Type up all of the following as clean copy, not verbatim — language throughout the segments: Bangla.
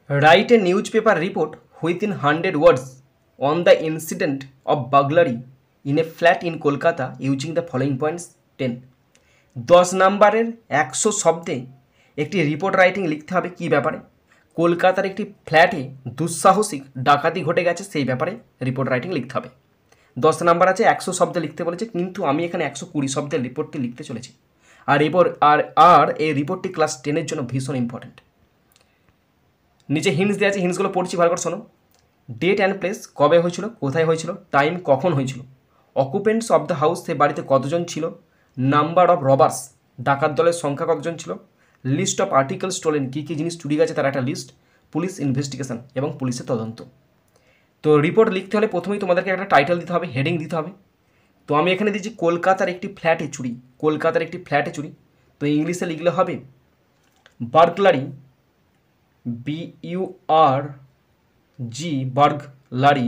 Write a newspaper report within 100 words on the incident of burglary in a flat in Kolkata using the following points 10. 10 নম্বরের 100 শব্দে একটি রিপোর্ট রাইটিং লিখতে হবে কি ব্যাপারে? কলকাতার একটি ফ্ল্যাটে দুঃসাহসিক ডাকাতি ঘটে গেছে সেই ব্যাপারে রিপোর্ট রাইটিং লিখতে হবে। 10 নাম্বার আছে, 100 শব্দে লিখতে বলেছে, কিন্তু আমি এখানে 120 শব্দের রিপোর্টটি লিখতে চলেছি। আর এই রিপোর্টটি ক্লাস 10-এর জন্য ভীষণ ইম্পর্টেন্ট। নিচে হিন্টস দেওয়া আছে, হিন্টসগুলো পড়ছি ভালো করে শোনো। ডেট অ্যান্ড প্লেস, কবে হয়েছিল, কোথায় হয়েছিল, টাইম কখন হয়েছিল, অকুপেন্টস অফ দ্য হাউস, সে বাড়িতে কতজন ছিল, নাম্বার অফ রবার্স, ডাকাত দলের সংখ্যা কতজন ছিল, লিস্ট অফ আর্টিকেল স্টোলেন, কী কী জিনিস চুরি গেছে তার একটা লিস্ট, পুলিশ ইনভেস্টিগেশন এবং পুলিশের তদন্ত। তো রিপোর্ট লিখতে হলে প্রথমেই তোমাদেরকে একটা টাইটেল দিতে হবে, হেডিং দিতে হবে। তো আমি এখানে দিচ্ছি কলকাতার একটি ফ্ল্যাটে চুরি, কলকাতার একটি ফ্ল্যাটে চুরি। তো ইংলিশে লিখলে হবে burglary, BURG, burglary,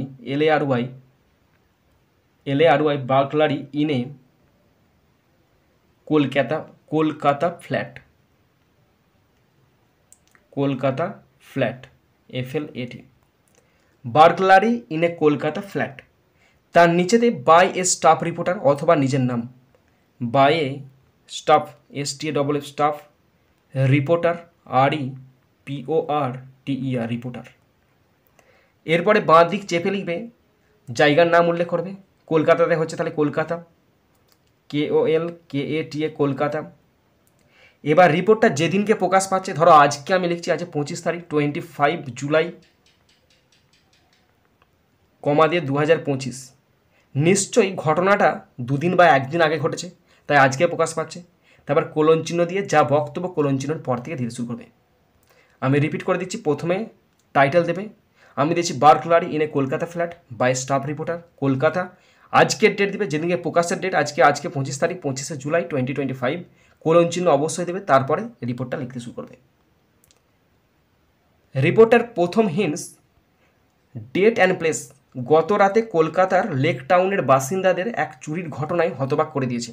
LARY, burglary in a Kolkata flat, Kolkata flat, FLAT, burglary in a Kolkata flat. তার নিচেতে বাই এ স্টাফ রিপোর্টার অথবা নিজের নাম, by a staff, STAFF staff, reporter REPORTER, reporter. এরপরে বাঁ দিক চেপে লিখবে, জায়গার নাম উল্লেখ করবে। কলকাতাতে হচ্ছে তাহলে কলকাতা, KOLKATA, কলকাতা। এবার রিপোর্টটা যেদিনকে প্রকাশ পাচ্ছে, ধরো আজকে আমি লিখছি, আজ 25 তারিখ, 25 জুলাই, কমা দিয়ে 2025। নিশ্চয়ই ঘটনাটা দুদিন বা একদিন আগে ঘটেছে, তাই আজকে প্রকাশ পাচ্ছে। তারপর কোলন চিহ্ন দিয়ে যা বক্তব্য কোলন চিহ্নের পর থেকে ধীরে শুরু করবে। আমি রিপিট করে দিচ্ছি, প্রথমে টাইটেল দেবে, আমি দিচ্ছি burglary in a Kolkata flat by staff reporter, Kolkata. আজকের ডেট দেবে, যেদিনকে প্রকাশের ডেট আজকে 25 তারিখ, 25 জুলাই 2025, কোলন চিহ্ন অবশ্যই দেবে, তারপরে রিপোর্টটা লিখতে শুরু করবে। রিপোর্টার প্রথম হিন্টস, ডেট অ্যান্ড প্লেস, গত রাতে কলকাতার লেক টাউনের বাসিন্দাদের এক চুরির ঘটনায় হতবাক করে দিয়েছে।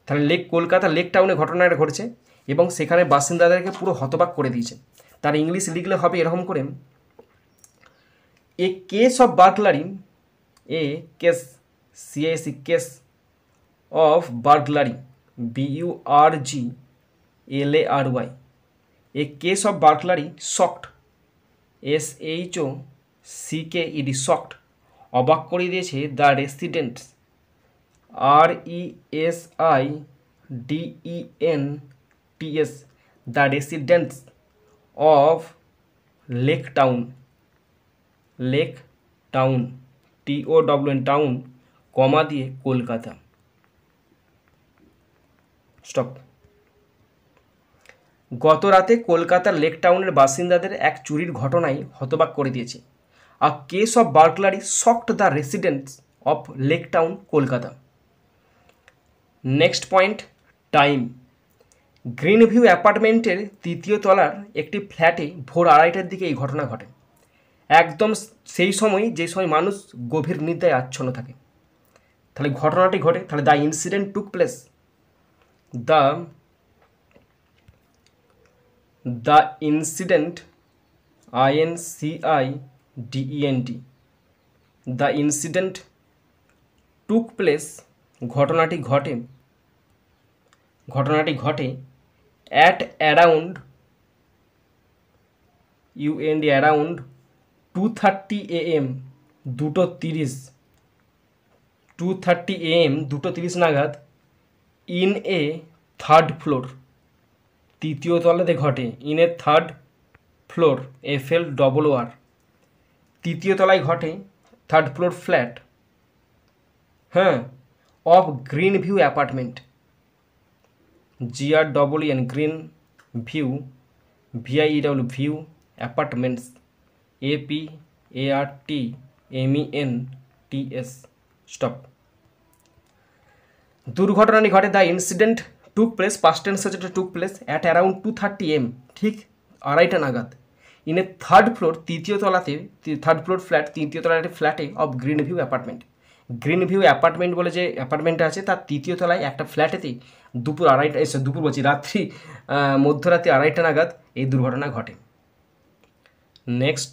তাহলে কলকাতা লেক টাউনে ঘটনাটা ঘটেছে এবং সেখানে বাসিন্দাদেরকে পুরো হতবাক করে দিয়েছে। তার ইংলিশ লিখলে হবে এরকম করে, a case of burglary, case of burglary, BURGLARY, a case of burglary shocked, SHOCKED, shocked, অবাক করে দিয়েছে the residents, RESIDENTS, the residents of Lake Town, TOWN, Town, comma দিয়ে কলকাতা, স্টপ। গত রাতে কলকাতার লেক টাউনের বাসিন্দাদের এক চুরির ঘটনায় হতবাক করে দিয়েছে। A case of burglary shocked the residents of Lake town, Kolkata. Next point, time. Green view অ্যাপার্টমেন্টের 3য় তলার একটি ফ্ল্যাটে ভোর 2:30টার দিকে এই ঘটনা ঘটে। একদম সেই সময় যে সময় মানুষ গভীর নিদ্রায় আচ্ছন্ন থাকে। তাহলে ঘটনাটি ঘটে, তাহলে the incident took place, the incident, INCIDENT, the incident took place, ঘটনাটি ঘটে at around, around 2:30 AM, 2:30 AM, 2:30 নাগাদ, ইন এ থার্ড ফ্লোর, 3য় তলাতে ঘটে, in a third floor, FLOOR, 3য় তলায় ঘটে, থার্ড ফ্লোর ফ্ল্যাট, হ্যাঁ, of green view apartment, GREEN, green view, VIEW, view, apartments, APARTMENTS, stop. দুর্ঘটনাটি ঘটে, the incident took place, past tense হচ্ছে took place, at around 2:30 AM, ঠিক 2:30 নাগাদ, ইন এ থার্ড ফ্লোর, 3য় তলাতে, থার্ড ফ্লোর ফ্ল্যাট, 3য় তলার একটি ফ্ল্যাটে of green view apartment. Green view apartment বলে যে অ্যাপার্টমেন্টটা আছে তার 3য় তলায় একটা ফ্ল্যাটেতেই রাত্রি মধ্যরাত্রি 2:30 নাগাদ এই দুর্ঘটনা ঘটে। Next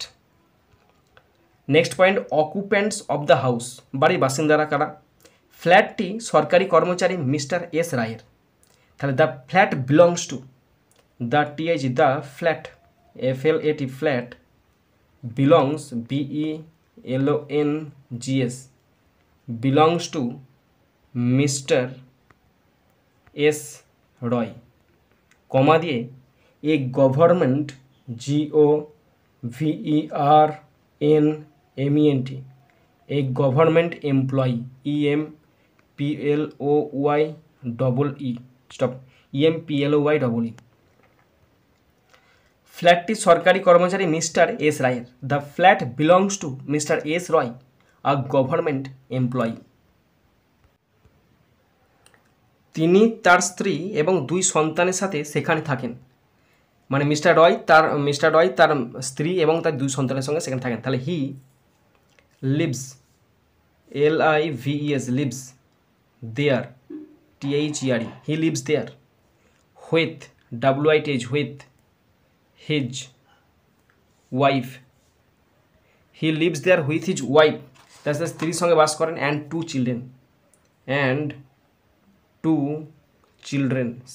point, অকুপেন্টস of the house, বাড়ির বাসিন্দারা কারা? ফ্ল্যাটটি সরকারি কর্মচারী মিস্টার এস রায়ের। তাহলে the flat belongs to, the T H, the flat, FLAT, flat, belongs, BELONGS, belongs to mister S Roy, comma দিয়ে a government, GOVERNMENT, a government employee, EMPLOY, ফ্ল্যাটটি সরকারি কর্মচারী মিস্টার এস রায়ের। The flat belongs to mister S Roy, a government employee. তিনি তার স্ত্রী এবং 2 সন্তানের সাথে সেখানে থাকেন। মানে মিস্টার রয় তার স্ত্রী এবং তার 2 সন্তানের সঙ্গে সেখানে থাকেন। তাহলে he lives, LIVES, lives there, THERE, he lives there, with, WITH, with his wife, he lives there with his wife, তার স্ত্রীর সঙ্গে বাস করেন, and 2 children,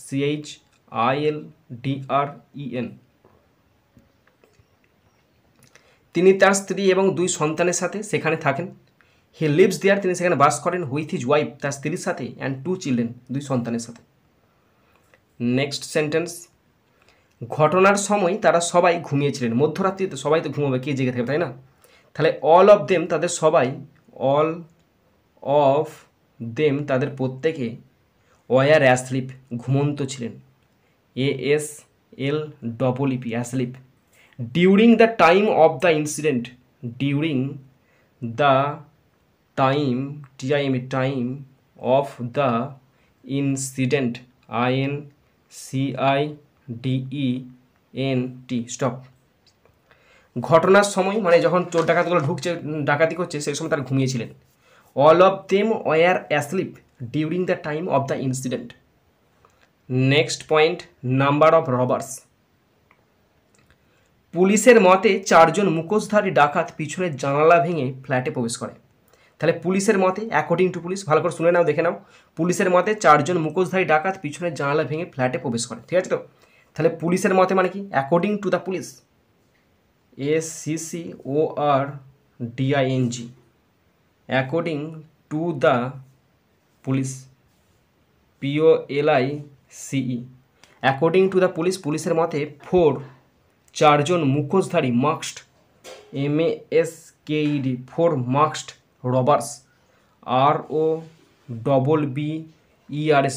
CHILDREN, তিনি তার স্ত্রী এবং 2 সন্তানের সাথে সেখানে থাকেন। হি লিভস দেয়ার, তিনি সেখানে বাস করেন, উইথ হিজ ওয়াইফ, তার স্ত্রীর সাথে, অ্যান্ড 2 চিলড্রেন, 2 সন্তানের সাথে। নেক্সট সেন্টেন্স, ঘটনার সময় তারা সবাই ঘুমিয়েছিলেন। মধ্যরাত্রিতে সবাই তো ঘুমাবে, কে জেগে থাকবে, তাই না? তাহলে অল অফ দেম, তাদের সবাই, অল অফ দেম, তাদের প্রত্যেকে, ওয়ার অ্যাসলিপ, ঘুমন্ত ছিলেন, ASLEEP, asleep, during the time of the incident, during the time, TIME, time of the incident, INCIDENT, stop. ঘটনার সময় মানে যখন চোর ডাকাতগুলো ঢুকছে, ডাকাতি করছে, সেই সময় তারা ঘুমিয়েছিলেন। All of them were asleep during the time of the incident. Next point, number of robbers. পুলিশের মতে 4 জন মুখোশধারী ডাকাত পিছনের জানালা ভেঙে ফ্ল্যাটে প্রবেশ করে। তাহলে পুলিশের মতে, অ্যাকর্ডিং টু পুলিশ, ভালো করে শুনে নাও, দেখে নাও, পুলিশের মতে 4 জন মুখোশধারী ডাকাত পিছনের জানালা ভেঙে ফ্ল্যাটে প্রবেশ করে, ঠিক আছে তো? তাহলে পুলিশের মতে মানে কি? According to the police, ACCORDING, according to the police, POLICE, according to the police, পুলিশের মতে 4 জন মুখোশধারী, masked, MASKED, 4 masked robbers, ROBBERS,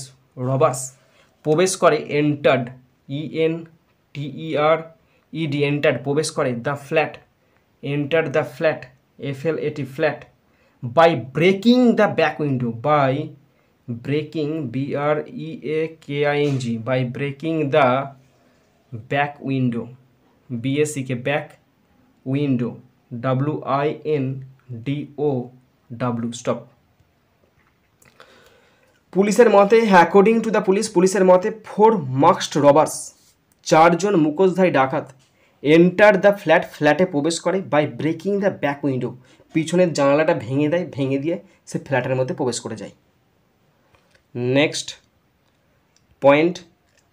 robbers, প্রবেশ করে, এন্টার্ড, ENTERED, এন্টার্ড, প্রবেশ করে, the flat, enter the flat, FLAT, flat, by breaking the back window, by breaking, BREAKING, by breaking the back window, BACK, back window, WINDOW, stop. পুলিশের মতে, অ্যাকর্ডিং টু দ্য পুলিশ, পুলিশের মতে 4 মাস্কড রবার্স, 4 জন মুখোশধারী ডাকাত, এন্টার দ্য ফ্ল্যাট, ফ্ল্যাটে প্রবেশ করে, by breaking the back window, পিছনের জানালাটা ভেঙে দেয়, ভেঙে দিয়ে সে ফ্ল্যাটের মধ্যে প্রবেশ করে যায়। Next point,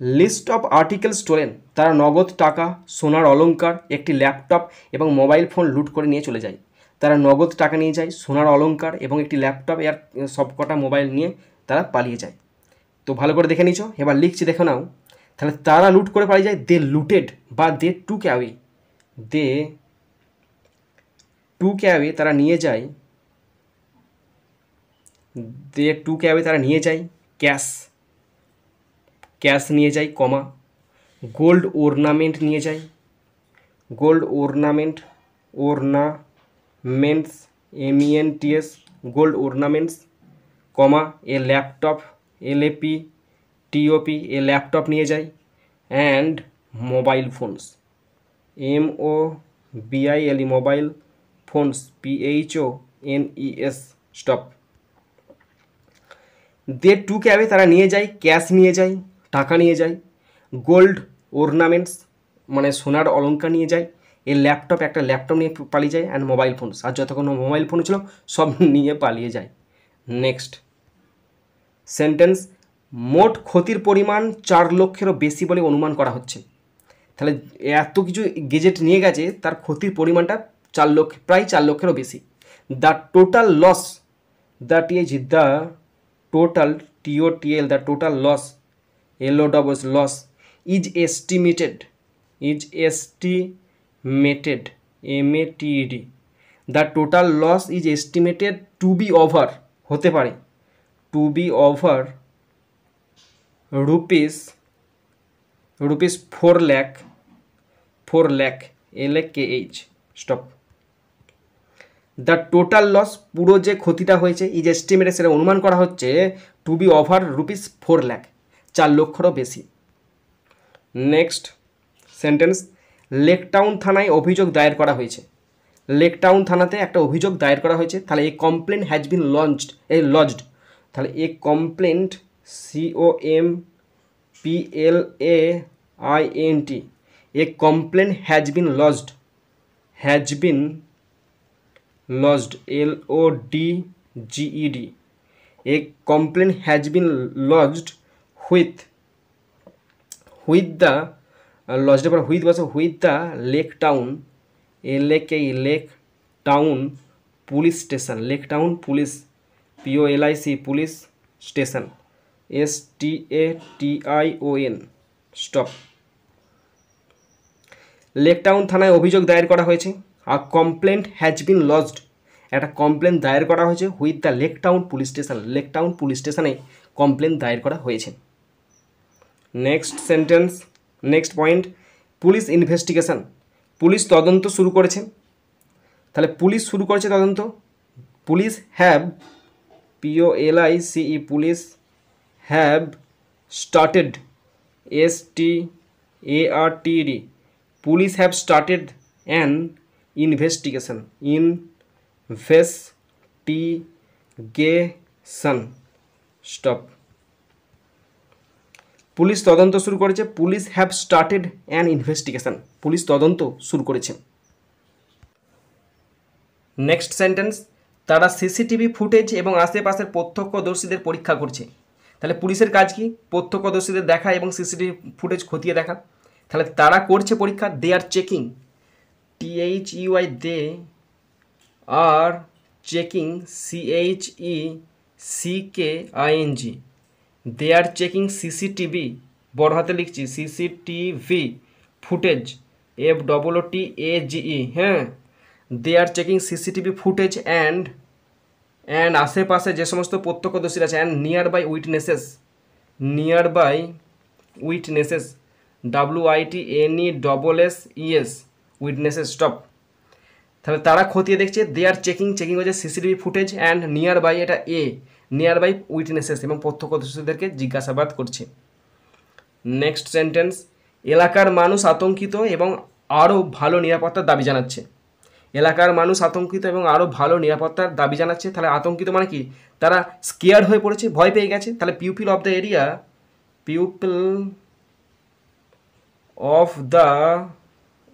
list of article stolen, তারা নগদ টাকা, সোনার অলংকার, একটি ল্যাপটপ এবং মোবাইল ফোন লুট করে নিয়ে চলে যায়। তারা নগদ টাকা নিয়ে যায়, সোনার অলংকার এবং একটি ল্যাপটপ আর সবকটা মোবাইল নিয়ে তারা পালিয়ে যায়। তো ভালো করে দেখে নিছো, এবার লিখছি, দেখো নাও। তাহলে তারা লুট করে পালিয়ে যায়, দে লুটেড বা দে টুক অ্যাওয়ে, দে টুক অ্যাওয়ে, তারা নিয়ে যায়, দে টুক অ্যাওয়ে, তারা নিয়ে যায় ক্যাশ, ক্যাশ নিয়ে যায়, কমা, গোল্ড অর্নামেন্ট নিয়ে যায়, gold ornament, ornaments, MENTS, gold ornaments, comma, a laptop, LAPTOP, a laptop নিয়ে যায়, and mobile phones, MOBILE, mobile phones, PHONES, stop. They took away, তারা নিয়ে যায়, ক্যাশ নিয়ে যায়, টাকা নিয়ে যায়, গোল্ড অর্নামেন্টস মানে সোনার অলংকার নিয়ে যায়, এই ল্যাপটপ, একটা ল্যাপটপ নিয়ে পালিয়ে যায়, অ্যান্ড মোবাইল ফোনস, আর যতক্ষণ মোবাইল ফোন ছিল সব নিয়ে পালিয়ে যায়। নেক্সট সেন্টেন্স, মোট ক্ষতির পরিমাণ 4 লক্ষেরও বেশি বলে অনুমান করা হচ্ছে। তাহলে এত কিছু গেজেট নিয়ে গেছে, তার ক্ষতির পরিমাণটা 4 লক্ষ, প্রায় 4 লক্ষেরও বেশি। The total loss, the total TOTL, the total loss LOS loss is estimated MATED, the total loss is estimated to be over, হতে পারে to be over rupees 4 lakh LAKH stop. The total loss, পুরো যে ক্ষতিটা হয়েছে, ইজ এস্টিমেটেড, সেটা অনুমান করা হচ্ছে, to be over rupees 4 lakh, 4 লক্ষরও বেশি। নেক্সট সেন্টেন্স, লেকটাউন থানায় অভিযোগ দায়ের করা হয়েছে। লেকটাউন থানাতে একটা অভিযোগ দায়ের করা হয়েছে। তাহলে এই কমপ্লেন হ্যাজ বিন লজড, তাহলে এই complaint COMPLAINT, a complaint has been lodged LODGED, a complaint has been lodged with the lodged with the Lake Town police station, Lake Town police POLIC police station STATION stop. Lake Town থানায় অভিযোগ দায়ের করা হয়েছে, আর কমপ্লেন্ট হ্যাজ বিন লজড, একটা কমপ্লেন দায়ের করা হয়েছে with the Lake Town police station, Lake Town police স্টেশনে কমপ্লেন দায়ের করা হয়েছে। Next sentence, next point, police investigation, police তদন্ত শুরু করেছে। তাহলে পুলিশ শুরু করেছে তদন্ত, police have POLICE police have started STARTED, police have started an investigation stop. Police তদন্ত শুরু করেছে, police have started an investigation, police তদন্ত শুরু করেছে। নেক্সট সেন্টেন্স, তারা CCTV ফুটেজ এবং আশেপাশের প্রত্যক্ষদর্শীদের পরীক্ষা করছে। তাহলে পুলিশের কাজ কি? প্রত্যক্ষদর্শীদের দেখা এবং CCTV ফুটেজ খতিয়ে দেখা। তাহলে তারা করছে পরীক্ষা, they are checking, THEY, they are checking, CHECKING, they are checking CCTV, বড় হাতে লিখছি CCTV ফুটেজ FOOTAGE, হ্যাঁ, they are checking CCTV footage and আশেপাশে যে সমস্ত প্রত্যক্ষদর্শীরা আছে, and nearby witnesses WITNESSES witnesses stop. তাহলে তারা খতিয়ে দেখছে, দে আর চেকিং হচ্ছে CCTV footage, and nearby, এটা নিয়ার বাই উইটনেসেস, এবং প্রত্যক্ষদর্শীদেরকে জিজ্ঞাসাবাদ করছে। নেক্সট সেন্টেন্স, এলাকার মানুষ আতঙ্কিত এবং আরও ভালো নিরাপত্তার দাবি জানাচ্ছে। এলাকার মানুষ আতঙ্কিত এবং আরও ভালো নিরাপত্তার দাবি জানাচ্ছে। তাহলে আতঙ্কিত মানে কি? তারা স্কেয়ার্ড হয়ে পড়েছে, ভয় পেয়ে গেছে। তাহলে people of the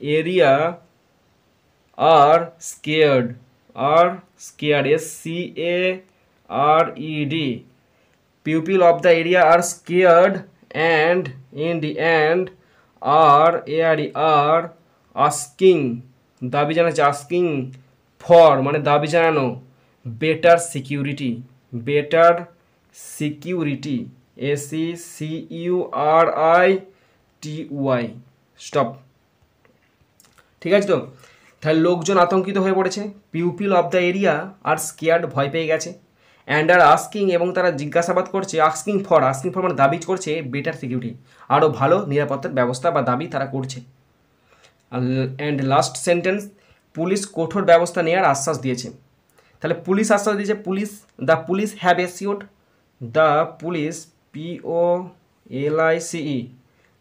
area are scared SCARED, people of the area are scared and are asking, দাবি জানাচ্ছে, asking for মানে দাবি জানানো, better security SECURITY স্টপ। ঠিক আছে তো? তাহলে লোকজন আতঙ্কিত হয়ে পড়েছে, people of the area are scared, ভয় পেয়ে গেছে, অ্যান্ড আর আস্কিং এবং তারা জিজ্ঞাসাবাদ করছে, আস্কিং ফর মানে দাবি করছে, বেটার সিকিউরিটি, আরও ভালো নিরাপত্তার ব্যবস্থা বা দাবি তারা করছে। অ্যান্ড লাস্ট সেন্টেন্স, পুলিশ কঠোর ব্যবস্থা নেওয়ার আশ্বাস দিয়েছে। তাহলে পুলিশ আশ্বাস দিয়েছে, the police have assured, the police POLICE,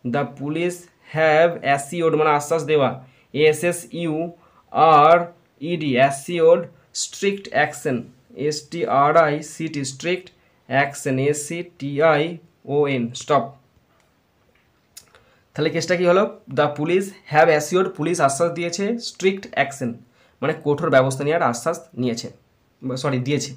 the police have assured মানে আশ্বাস দেওয়া, ASSURED assured, strict action STRICT strict action ACTION stop. তাহলে কেসটা কী হলো, the police have assure, police আশ্বাস দিয়েছে, স্ট্রিক্ট অ্যাকশন মানে কঠোর ব্যবস্থা নেওয়ার আশ্বাস দিয়েছে।